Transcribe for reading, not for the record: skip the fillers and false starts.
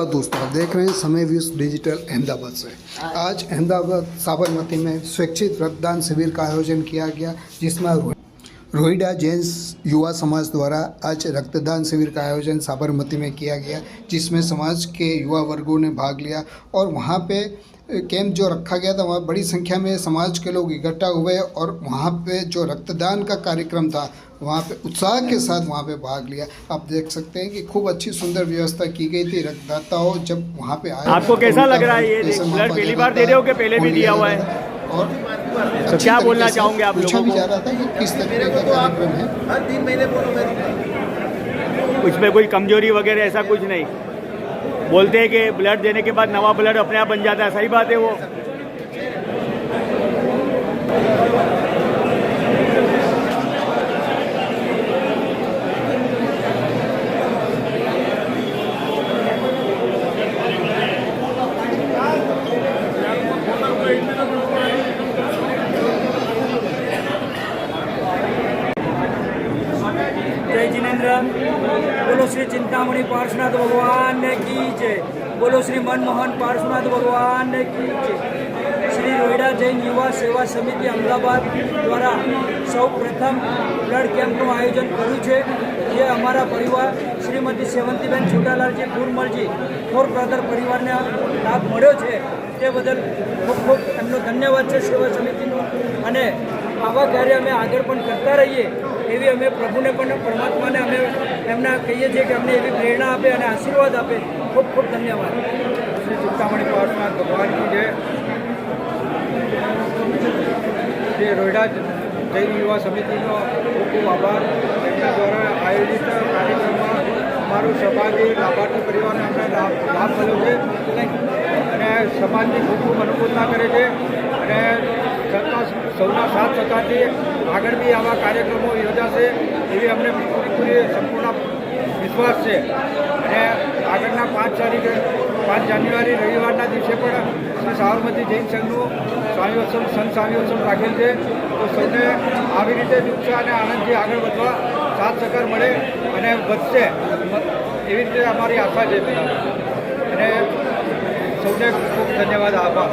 नमस्कार दोस्तों, आप देख रहे हैं समय व्यूज डिजिटल अहमदाबाद से। आज अहमदाबाद साबरमती में स्वैच्छिक रक्तदान शिविर का आयोजन किया गया, जिसमें रोहिडा जैन युवा समाज द्वारा आज रक्तदान शिविर का आयोजन साबरमती में किया गया, जिसमें समाज के युवा वर्गों ने भाग लिया और वहाँ पे कैंप जो रखा गया था, वहाँ बड़ी संख्या में समाज के लोग इकट्ठा हुए और वहाँ पे जो रक्तदान का कार्यक्रम था वहाँ पे उत्साह के साथ वहाँ पे भाग लिया। आप देख सकते हैं कि खूब अच्छी सुंदर व्यवस्था की गई थी। रक्तदाताओं जब वहाँ पे आए, आपको कैसा लग रहा है ये ब्लड पहली बार दे रहे हो कि पहले भी दिया हुआ है? और तो क्या बोलना चाहोगे आप लोगों भी को? जा रहा था कि किस तरीके का कार्यक्रम है। हर 3 महीने बोलो उसमें कोई कमजोरी वगैरह ऐसा कुछ नहीं? बोलते हैं कि ब्लड देने के बाद नवा ब्लड अपने आप बन जाता है, सही बात है वो? जय जिनेन्द्र। बोलो श्री चिंतामणि पार्श्वनाथ भगवान की जय। बोलो श्री मनमोहन पार्श्वनाथ भगवान की जय। श्री रोहिडा जैन युवा सेवा समिति अहमदाबाद द्वारा सौ प्रथम ब्लड केम्पનું આયોજન કર્યું છે, જે અમારા પરિવાર શ્રીમતી સેવંતીબેન છોટાલાલજી કુરમલજી ફોર બ્રધર પરિવારને લાભ મળ્યો છે, તે બદલ ખૂબ ખૂબ એમનો ધન્યવાદ છે સેવા સમિતિનો। અને આવા કાર્ય અમે આગળ પણ કરતા રહીએ એવી અમે પ્રભુને પણ પરમાત્માને અમે એમના કહીએ છીએ કે અમને એવી પ્રેરણા આપે અને આશીર્વાદ આપે। ખૂબ ખૂબ ધન્યવાદ। श्री चिंतामणि पार्श्वनाथ भगवान की जय। श्री रोहिडा जैन युवा समितिનો ખૂબ ખૂબ આભાર। એમના દ્વારા આયોજિત કાર્યક્રમમાં અમારું સહભાગી લાભાર્થી પરિવારને અમને લાભ મળ્યો છે અને સમાજની ખૂબ ખૂબ અનુકૂળતા કરે છે અને સૌના સાથ સહકારથી આગળ બી આવા કાર્યક્રમો યોજાશે એવી અમને પૂરેપૂરી સંપૂર્ણ વિશ્વાસ છે। અને આગળના 5 જાન્યુઆરી રવિવારના દિવસે પણ શ્રી સાબરમતી જૈન સંઘનું સંત સ્વામીઓત્સવ રાખેલ છે। તો સૌને આવી રીતે ઉત્સાહ અને આનંદથી આગળ વધવા સાથ સહકાર મળે અને વધશે એવી રીતે અમારી આશા છે। અને સૌને ખૂબ ધન્યવાદ, આભાર।